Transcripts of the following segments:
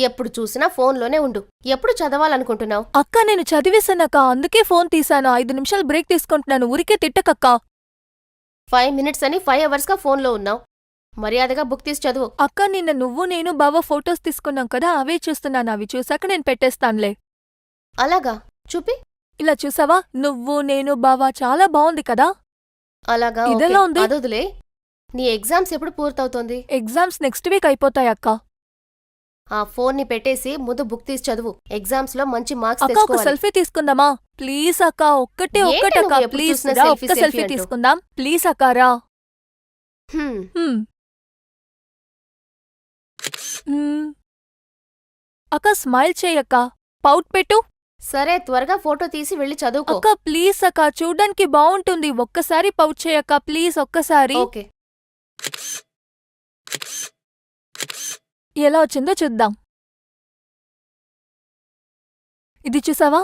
ఎప్పుడు చూసినా ఫోన్లోనే ఉండు. ఎప్పుడు చదవాలనుకుంటున్నావు? అక్క నేను చదివేశానక్క, అందుకే ఫోన్ తీశాను. 5 నిమిషాలు బ్రేక్ తీసుకుంటున్నాను. ఊరికే తిట్టకక్కా. 5 మినిట్స్ అని 5 అవర్స్గా ఫోన్లో ఉన్నావు. మర్యాదగా బుక్ తీసి చదువు. అక్క నిన్న నువ్వు నేను బావ ఫొటోస్ తీసుకున్నాం కదా, అవే చూస్తున్నాను. అవి చూశాక నేను పెట్టేస్తానులే. అలాగా? చూపి. ఇలా చూసావా? నువ్వు నేను బావ చాలా బావుంది కదా. అలాగా, ఓకే. ఇదెలా ఉంది? అదొదిలే. నీ ఎగ్జామ్స్ ఎప్పుడు పూర్తవుతోంది? ఎగ్జామ్స్ నెక్స్ట్ వీక్ అయిపోతాయి అక్క. ఆ ఫోన్ని పెట్టేసి ముందు బుక్ తీసి చదువు. ఎగ్జామ్స్లో మంచి మార్క్స్ అక్క ఒక తెచ్చుకోవాలి. సెల్ఫీ తీసుకుందామా? ప్లీజ్ అక్క, ఏంటి ఒక్కటక్క నువ్వు ఎప్పుడు ప్లీజ్ చూసినా రా, సెల్ఫీ, ఒక్క సెల్ఫీ సెల్ఫీ అంటూ? తీసుకుందాం ప్లీజ్ అక్క రా. హ్మ్. హ్మ్. హ్మ్. అక్క స్మైల్ చేయక్క, పౌట్ పెట్టు. సరే, త్వరగా ఫోటో తీసి వెళ్ళి చదువుకో. అక్క ప్లీజ్ అక్క, చూడ్డానికి బావుంటుంది. ఒక్కసారి పౌట్ చేయక్క ప్లీజ్, ఒక్కసారి. ఓకే. ఎలా వచ్చిందో చూద్దాం. ఇది చూసావా?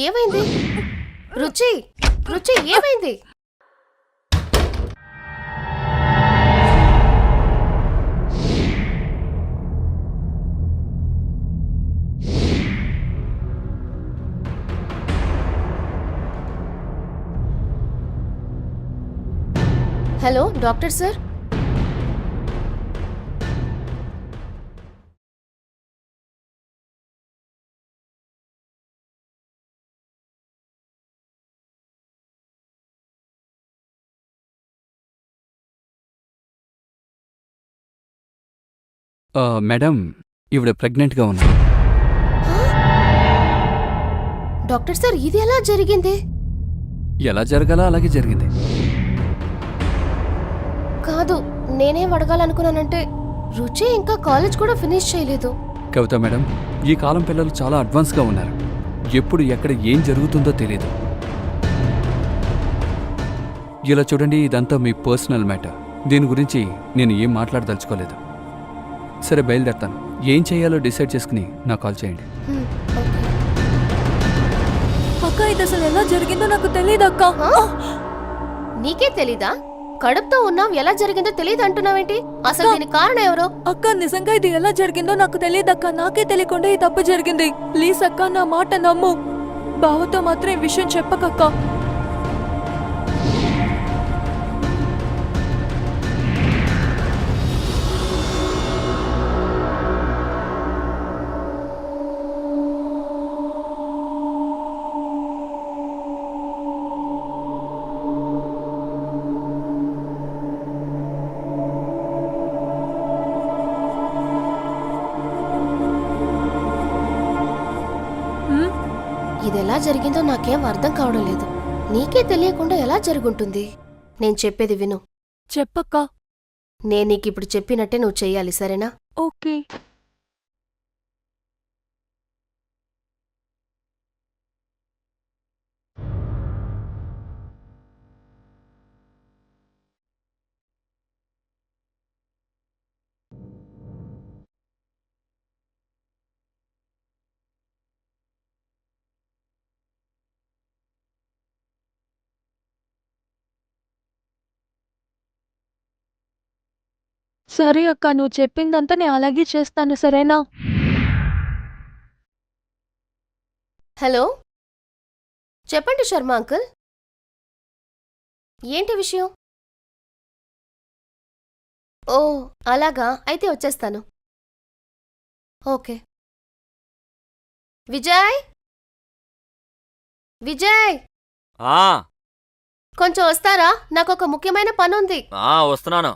ఏమైంది? రుచి, రుచి ఏమైంది? Hello doctor sir. మేడం, ఈవిడ ప్రెగ్నెంట్గా ఉంది. డాక్టర్ సార్, ఇది ఎలా జరిగింది? ఎలా జరగాలో అలాగే జరిగింది. కాదు, నేనేం అడగాలనుకున్నానంటే, రుచి ఇంకా కాలేజ్ కూడా ఫినిష్ చేయలేదు. కవిత మేడం, ఈ కాలం పిల్లలు చాలా అడ్వాన్స్గా ఉన్నారు. ఎప్పుడు ఎక్కడ ఏం జరుగుతుందో తెలీదు. ఇలా చూడండి, ఇదంతా మీ పర్సనల్ మ్యాటర్. దీని గురించి నేను ఏం మాట్లాడదలుచుకోలేదు. సరే బయలుదేరతాను. ఏం చేయాలో డిసైడ్ చేసుకుని నాకు కాల్ చేయండి. ఓకే. అక్క ఇది అసలు ఎలా జరిగిందో నాకు తెలియదు అక్క. నీకే తెలీదా? కడుపుతో ఉన్నావు, ఎలా జరిగిందో తెలియదు అంటున్నావేంటి? అసలు దీనికి కారణం ఎవరో? అక్క నిజంగా ఇది ఎలా జరిగిందో నాకు తెలియదక్క. నాకే తెలియకుండా ఈ తప్పు జరిగింది. ప్లీజ్ అక్క, నా మాట నమ్ము. బావతో మాత్రం ఈ విషయం చెప్పకక్క. ఇదెలా జరిగిందో నాకేం అర్థం కావడం లేదు. నీకే తెలియకుండా ఎలా జరుగుంటుంది? నేను చెప్పేది విను. చెప్పక్క. నేను నీకిప్పుడు చెప్పినట్టే నువ్వు చెయ్యాలి, సరేనా? ఓకే. సరే అక్క, నువ్వు చెప్పిందంతా నేను అలాగే చేస్తాను, సరేనా? హలో, చెప్పండి శర్మ అంకుల్. ఏంటి విషయం? ఓ, అలాగా, అయితే వచ్చేస్తాను. ఓకే. విజయ్, విజయ్, ఆ కొంచెం వస్తారా? నాకొక ముఖ్యమైన పనుంది. వస్తున్నాను.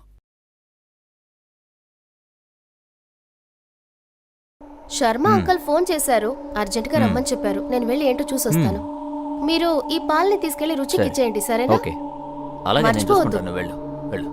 శర్మ అంకుల్ ఫోన్ చేశారు, అర్జెంటుగా రమ్మని చెప్పారు. నేను వెళ్ళి ఏంటో చూసొస్తాను. మీరు ఈ పాల్ని తీసుకెళ్లి రుచికి సరే. ఇచ్చేయండి, సరేనా? ఓకే, అలాగే నేను మర్చిపోవద్దు. చూసుకుంటాను. వెళ్ళు వెళ్ళు.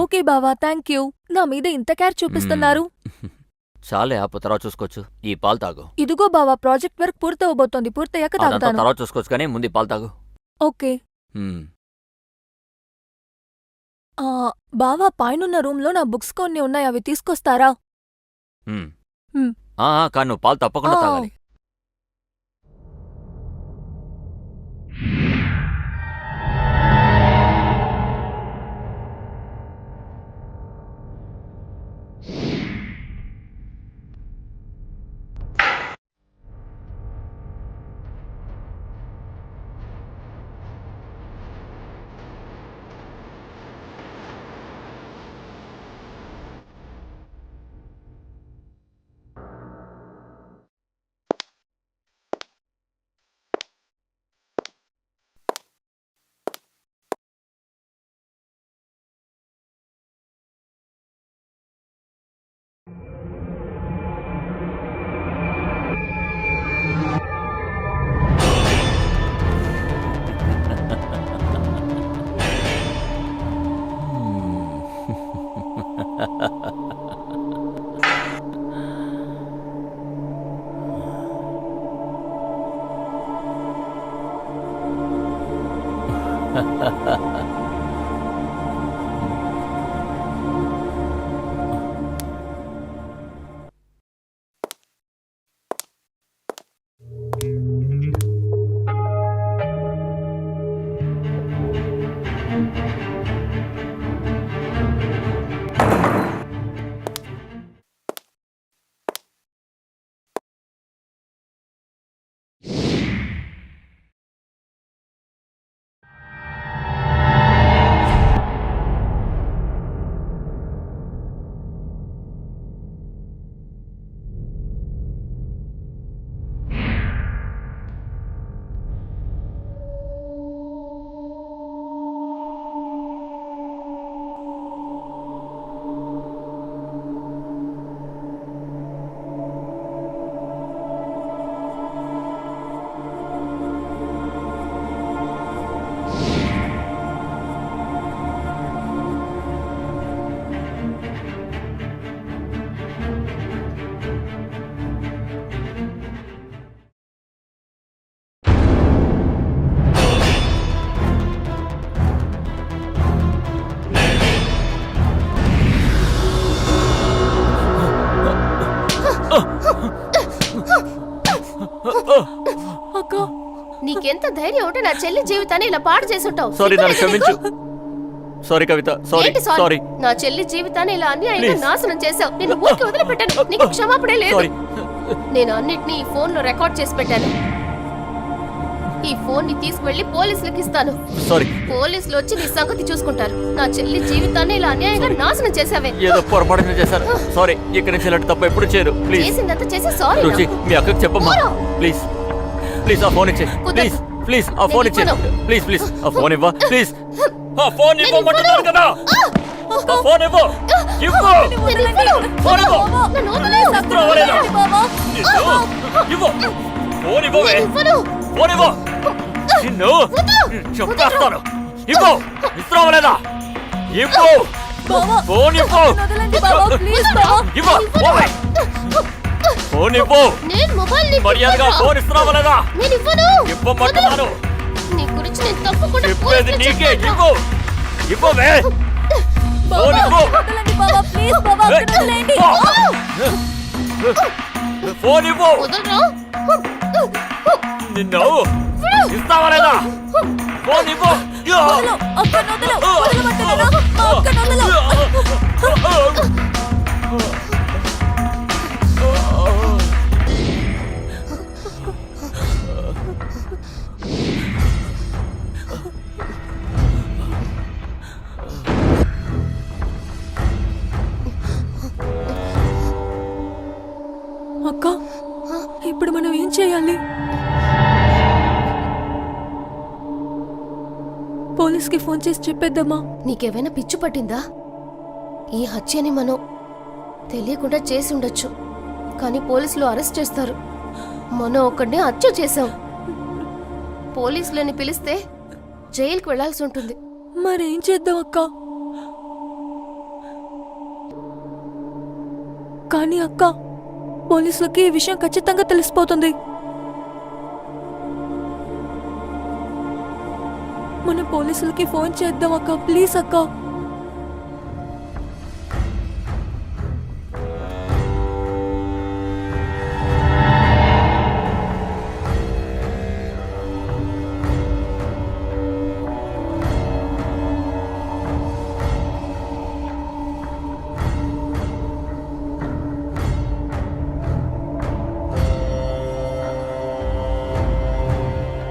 ఓకే బావా, థ్యాంక్ యూ. నా మీద ఇంత కేర్ చూపిస్తున్నారు. చాలే ఆపు, తర్వాత చూసుకోవచ్చు. ఈ పాలు తాగు. ఇదిగో బావా, ప్రాజెక్ట్ వర్క్ పూర్తవబోతోంది. పూర్తయ్యాక అదంతా తాగుతాను. తర్వాత చూసుకోవచ్చు, కానీ ముందు ఈ పాలు తాగు. ఓకే. మ్మ్. ఆ, బావా, పైనున్న రూమ్ లో నా బుక్స్ కొన్ని ఉన్నాయి, అవి తీసుకొస్తారా? మ్మ్. మ్మ్. కానీ నువ్వు పాలు తప్పకుండా ఆ. తాగాలి. అక్క, నీకెంత ధైర్యం ఉంటే నా చెల్లి జీవితాన్ని ఇలా పాడు చేసుంటావు. సారీ, నన్ను క్షమించు. సారీ కవిత, సారీ ఏంటి సారీ సారీ? నా చెల్లి జీవితాన్ని ఇలా అన్యాయంగా Please. నాశనం చేశావు. నిన్ను ఊరికి వదిలిపెట్టాను. నీకు క్షమాపణే లేదు. సారీ. నేను అన్నిటినీ ఈ ఫోన్ లో రికార్డ్ చేసి పెట్టాను. ఈ ఫోన్ ని తీసుకువెళ్లి పోలీసులకు ఇస్తాను. సారీ. పోలీసులు వచ్చి నీ సంగతి చూసుకుంటారు. నా చెల్లి జీవితాన్ని ఇలా అన్యాయంగా నాశనం చేసావే. ఏదో పొరపాటున చేశారు. సారీ, ఇక్కడి నుంచి ఇలాంటి తప్ప ఎప్పుడు చేయరు. ప్లీజ్ చేసిందంతా చేసి సారీ. రుచి, మీ అక్కకి చెప్పమ్మా. ఊరు. ప్లీజ్ ప్లీజ్ ఆ ఫోన్ ఇచ్చే. ప్లీజ్ ప్లీజ్ ఆ ఫోన్ ఇచ్చే. ప్లీజ్ ప్లీజ్ ఆ ఫోన్ ఇవ్వ. ప్లీజ్ ఆ ఫోన్ ఇవ్వమంటున్నాను కదా. ఆ ఫోన్ ఇవ్వు. ఇవ్వు. ఫోన్ ఇవ్వు. ఇవ్వలేదా? ఇవ్వు. ఫోన్ ఇవ్వవే. ఫోన్ ఇవ్వు. నిన్ను చంపేస్తాను. ఇవ్వు. ఇస్తున్నావా లేదా? ఇవ్వు. ఫోన్ ఇవ్వు. ఇవ్వు. పోవే. ఫోన్ ఇవ్వు. నేను మొబైల్ మర్యాదగా ఫోన్ ఇస్తున్నావా లేదా? నేను ఇవ్వను. ఇవ్వమంటున్నాను. నీ గురించి నేను తప్పకుండా చెప్పేది పోలీసులకు నీకే. చెప్తాను. ఇవ్వు. ఇవ్వవే. ఫోన్ ఇవ్వు. ఫోన్ ఇవ్వు. వదలరా. నిన్ను ఇస్తావా లేదా? ఫోన్ ఇవ్వు. అక్క, ఇప్పుడు మనం ఏం చేయాలి? పోలీస్కి ఫోన్ చేసి చెప్పేద్దామా? నీకేమైనా పిచ్చు పట్టిందా? ఈ హత్యని మనం తెలియకుండా చేసి ఉండొచ్చు, కానీ పోలీసులు అరెస్ట్ చేస్తారు. మనం ఒక్కడిని హత్య చేశాం. పోలీసులని పిలిస్తే జైలుకి వెళ్లాల్సి ఉంటుంది. మరేం చేద్దాం అక్క? కానీ అక్క, పోలీసులకి ఈ విషయం ఖచ్చితంగా తెలిసిపోతుంది. మన పోలీసులకి ఫోన్ చేద్దాం అక్క, ప్లీజ్ అక్క.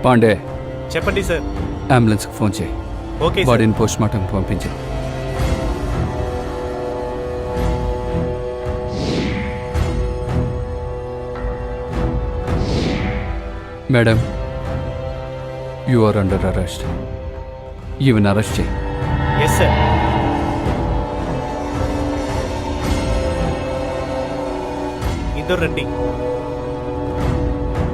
పాండే, చెప్పండి సార్. అంబులెన్స్కి ఫోన్ చేయి. Okay sir. బాడీని పోస్ట్ మార్టం పంపించే. Madam, you are under arrest. Even arrest చేయి. Yes sir. ఇద్దరు రండి.